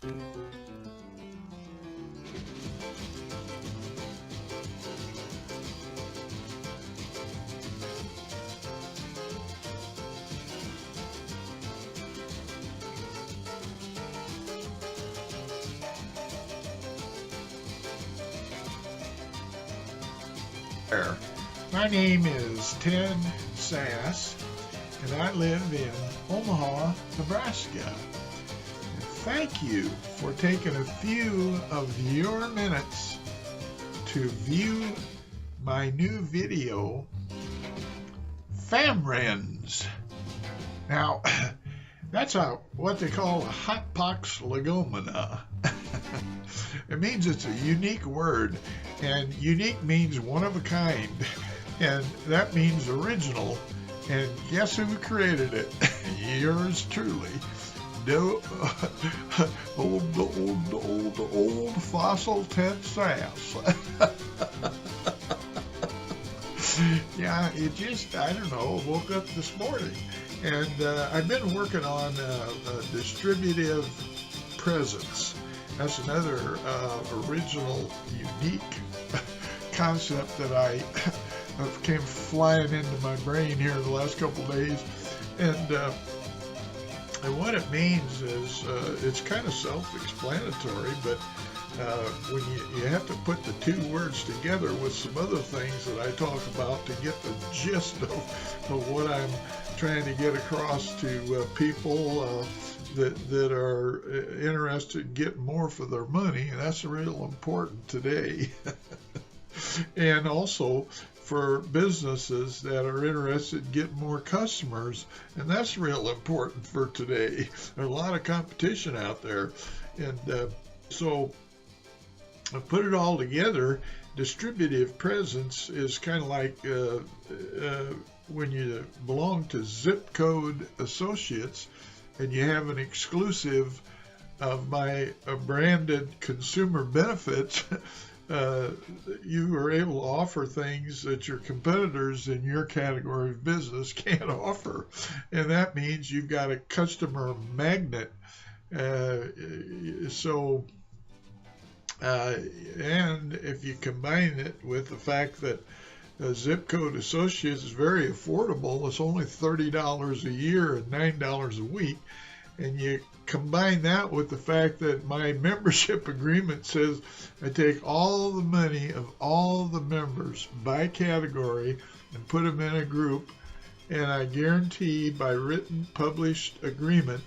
My name is Ted Sass, and I live in Omaha, Nebraska. And thank you for taking a few of your minutes to view my new video, Famriends. Now, that's what they call a hot pox legomena. It means it's a unique word, and unique means one of a kind, and that means original. And guess who created it? Yours truly. Old fossil Ted Sass. Yeah, I don't know, woke up this morning, and I've been working on distributive presence. That's another original, unique concept that I came flying into my brain here the last couple of days. And what it means is it's kind of self-explanatory, but when you have to put the two words together with some other things that I talk about to get the gist of what I'm trying to get across to people that are interested in getting more for their money, and that's real important today. And also for businesses that are interested in getting more customers, and that's real important for today. There's a lot of competition out there, and so I put it all together. Distributive presence is kind of like when you belong to Zip Code Associates and you have an exclusive of my branded consumer benefits, you are able to offer things that your competitors in your category of business can't offer. And that means you've got a customer magnet. And if you combine it with the fact that Zip Code Associates is very affordable, it's only $30 a year and $9 a week, and you combine that with the fact that my membership agreement says I take all the money of all the members by category and put them in a group, and I guarantee by written published agreement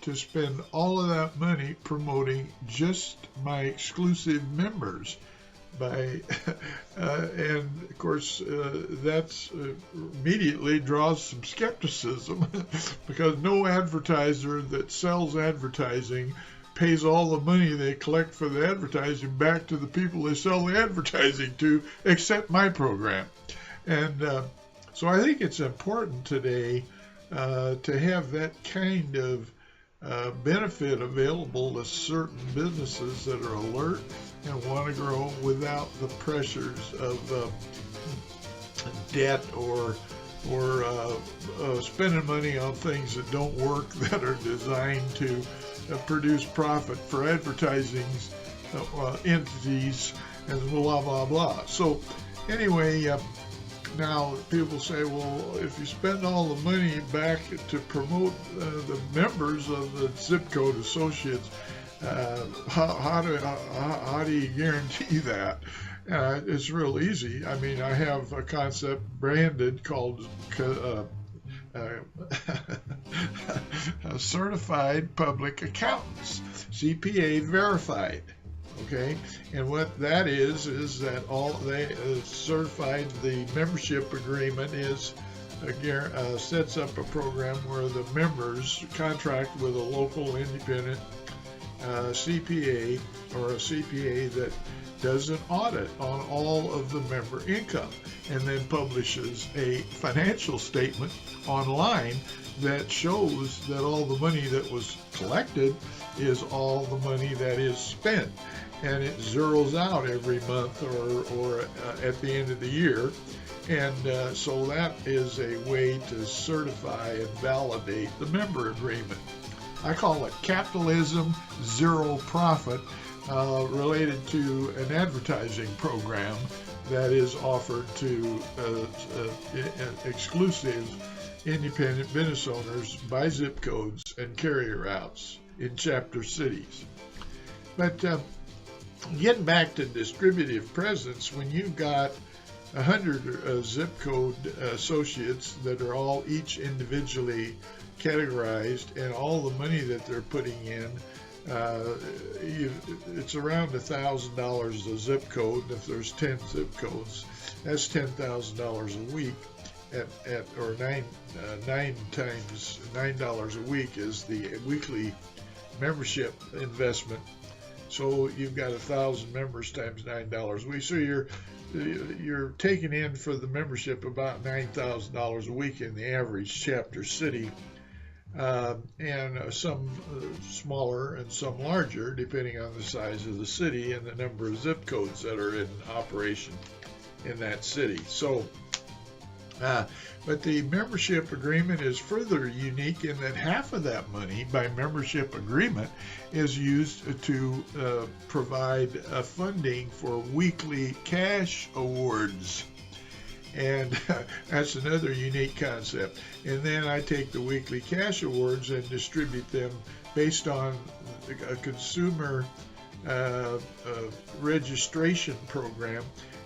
to spend all of that money promoting just my exclusive members. And of course that's immediately draws some skepticism because no advertiser that sells advertising pays all the money they collect for the advertising back to the people they sell the advertising to, except my program. And so I think it's important today to have that kind of benefit available to certain businesses that are alert and want to grow without the pressures of debt or spending money on things that don't work, that are designed to produce profit for advertising entities, and blah, blah, blah. So anyway, now people say, well, if you spend all the money back to promote the members of the Zip Code Associates, how do you guarantee that? It's real easy. I mean, I have a concept branded called Certified Public Accountants, CPA verified. Okay, and what that is that all they certified, the membership agreement is sets up a program where the members contract with a local independent CPA or a CPA that does an audit on all of the member income and then publishes a financial statement online that shows that all the money that was collected is all the money that is spent, and it zeroes out every month or at the end of the year. And so that is a way to certify and validate the member agreement. I call it capitalism, zero profit, related to an advertising program that is offered to exclusive independent business owners by zip codes and carrier routes in chapter cities. But getting back to distributive presence, when you've got 100 zip code associates that are all each individually categorized, and all the money that they're putting in, it's around $1,000 a zip code. If there's 10 zip codes, that's $10,000 a week. Or nine times $9 a week is the weekly membership investment. So you've got 1,000 members times $9 a week. So you're taking in for the membership about $9,000 a week in the average chapter city, and some smaller and some larger, depending on the size of the city and the number of zip codes that are in operation in that city. So, but the membership agreement is further unique in that half of that money by membership agreement is used to provide funding for weekly cash awards. And that's another unique concept. And then I take the weekly cash awards and distribute them based on a consumer registration program.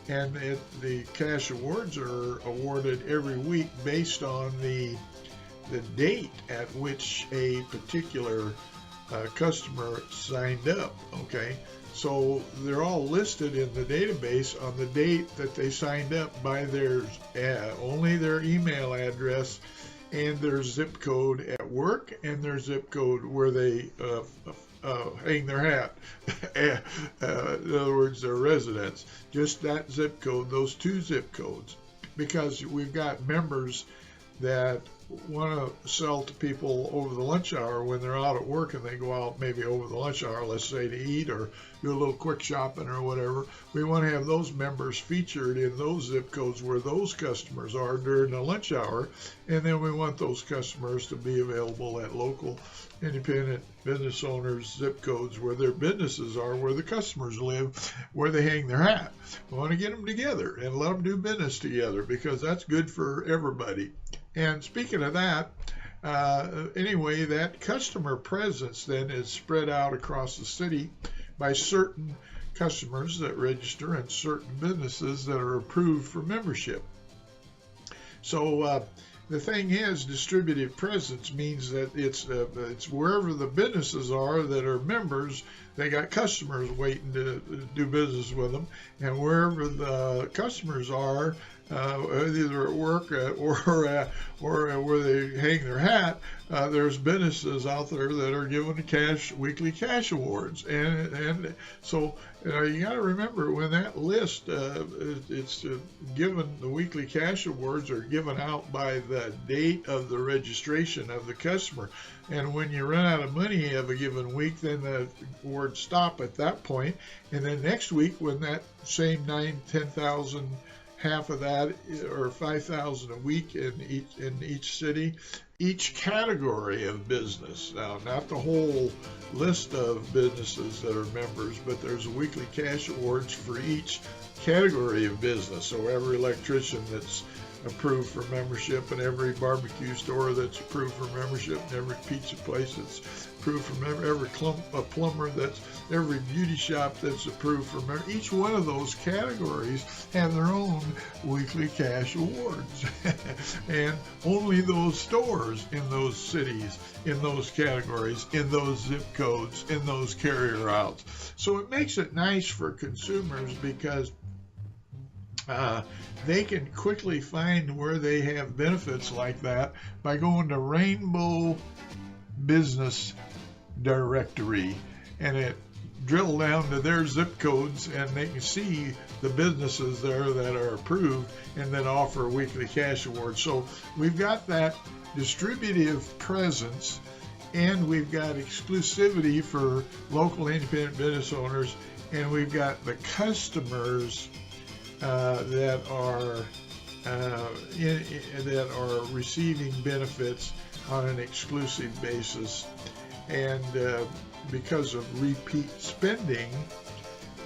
And the cash awards are awarded every week based on the date at which a particular customer signed up. Okay, so they're all listed in the database on the date that they signed up by their only their email address and their zip code at work and their zip code where they hang their hat. In other words, their residence. Just that zip code, those two zip codes, because we've got members that want to sell to people over the lunch hour when they're out at work and they go out maybe over the lunch hour, let's say, to eat or do a little quick shopping or whatever. We want to have those members featured in those zip codes where those customers are during the lunch hour, and then we want those customers to be available at local independent business owners' zip codes where their businesses are, where the customers live, where they hang their hat. We want to get them together and let them do business together because that's good for everybody. And speaking of that, anyway, that customer presence then is spread out across the city by certain customers that register and certain businesses that are approved for membership. So the thing is, distributive presence means that it's wherever the businesses are that are members, they got customers waiting to do business with them, and wherever the customers are, either at work or where they hang their hat, there's businesses out there that are giving weekly cash awards, and so you got to remember when that list it's given, the weekly cash awards are given out by the date of the registration of the customer, and when you run out of money of a given week, then the awards stop at that point, and then next week when that same 10,000, half of that, or 5,000 a week in each city, each category of business. Now, not the whole list of businesses that are members, but there's a weekly cash awards for each category of business. So every electrician that's approved for membership, and every barbecue store that's approved for membership, and every pizza place that's approved for every plumber, that's every beauty shop that's approved for membership. Each one of those categories have their own weekly cash awards. And only those stores in those cities, in those categories, in those zip codes, in those carrier routes. So it makes it nice for consumers because they can quickly find where they have benefits like that by going to Rainbow Business Directory, and it drill down to their zip codes, and they can see the businesses there that are approved and then offer weekly cash awards. So we've got that distributive presence, and we've got exclusivity for local independent business owners, and we've got the customers that are receiving benefits on an exclusive basis. and because of repeat spending,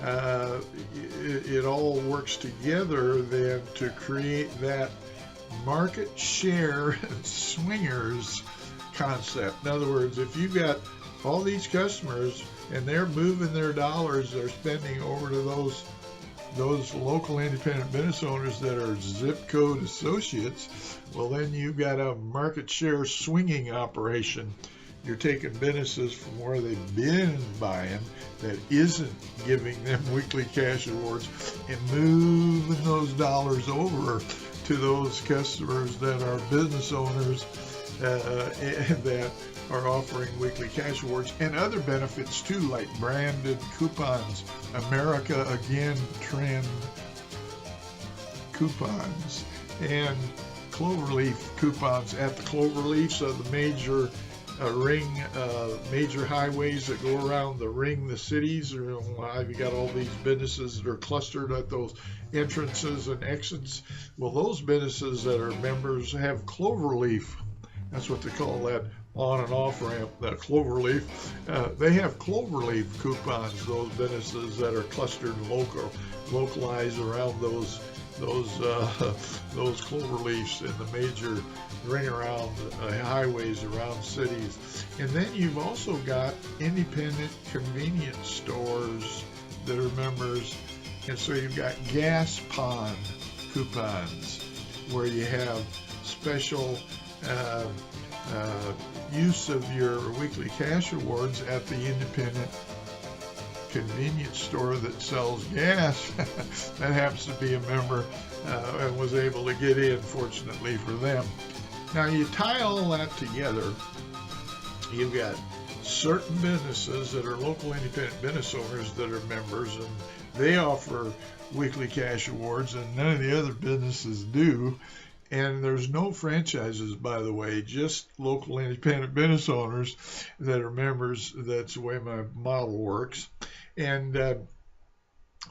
it all works together then to create that market share swingers concept. In other words, if you've got all these customers and they're moving their dollars, they're spending over to those local independent business owners that are zip code associates, well, then you've got a market share swinging operation. You're taking businesses from where they've been buying that isn't giving them weekly cash awards and moving those dollars over to those customers that are business owners and that are offering weekly cash awards and other benefits too, like branded coupons, America Again trend coupons, and cloverleaf coupons at the cloverleafs of the major major highways that go around the ring, the cities. Or you got all these businesses that are clustered at those entrances and exits. Well, those businesses that are members have cloverleaf. That's what they call that on and off ramp, that cloverleaf. They have cloverleaf coupons, those businesses that are clustered and localized around those cloverleafs in the major ring around highways around cities. And then you've also got independent convenience stores that are members, and so you've got gas pond coupons where you have special use of your weekly cash awards at the independent convenience store that sells gas that happens to be a member and was able to get in, fortunately for them. Now you tie all that together, you've got certain businesses that are local independent business owners that are members, and they offer weekly cash awards and none of the other businesses do. And there's no franchises, by the way, just local independent business owners that are members. That's the way my model works. And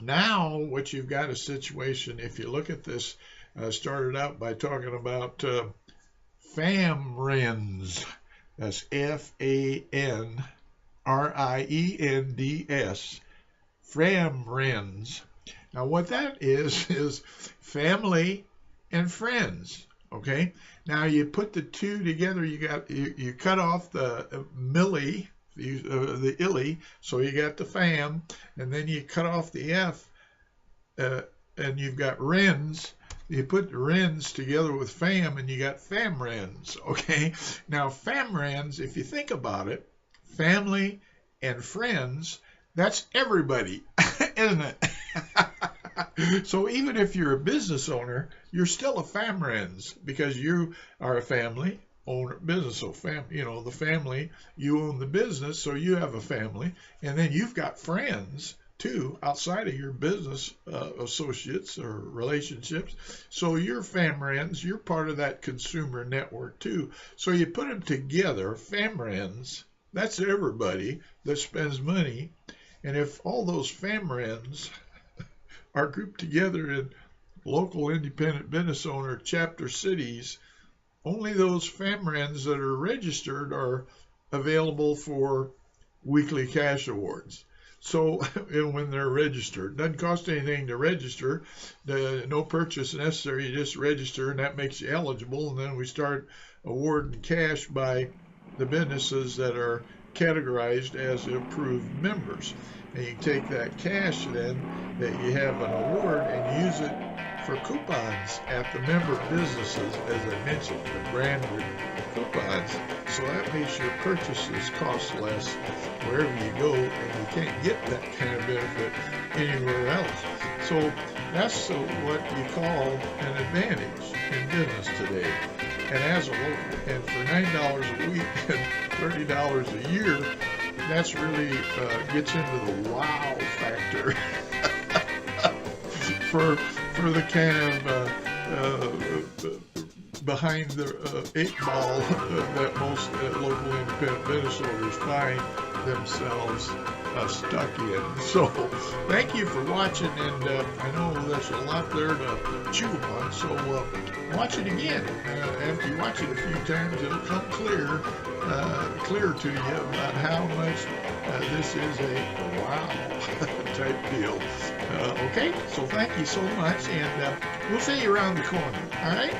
now what you've got a situation, if you look at this, started out by talking about Famriends. That's F-A-N-R-I-E-N-D-S. Famriends. Now what that is family and friends. Okay, now you put the two together. You cut off the milli, the illy, so you got the fam, and then you cut off the f, and you've got riends. You put the riends together with fam, and you got famriends. Okay, now famriends, if you think about it, family and friends, that's everybody, isn't it? So even if you're a business owner, you're still a Famriends because you are a family owner business. So the family, you own the business, so you have a family, and then you've got friends too outside of your business associates or relationships. So you're Famriends, you're part of that consumer network too. So you put them together, Famriends, that's everybody that spends money. And if all those Famriends are grouped together in local independent business owner chapter cities, only those Famriends that are registered are available for weekly cash awards. So when they're registered, it doesn't cost anything to register, no purchase necessary, you just register and that makes you eligible, and then we start awarding cash by the businesses that are categorized as approved members. And you take that cash then that you have an award and use it for coupons at the member businesses, as I mentioned, the branded coupons. So that makes your purchases cost less wherever you go, and you can't get that kind of benefit anywhere else. So that's what you call an advantage in business today. And as a local, and for $9 a week and $30 a year, that's really gets into the wow factor for the kind of behind the 8 ball that most local independent business owners find themselves stuck in. So thank you for watching, and I know there's a lot there to chew on, so watch it again. After you watch it a few times, it'll come clear, clear to you about how much this is a wow type deal. Okay, so thank you so much, and we'll see you around the corner. All right.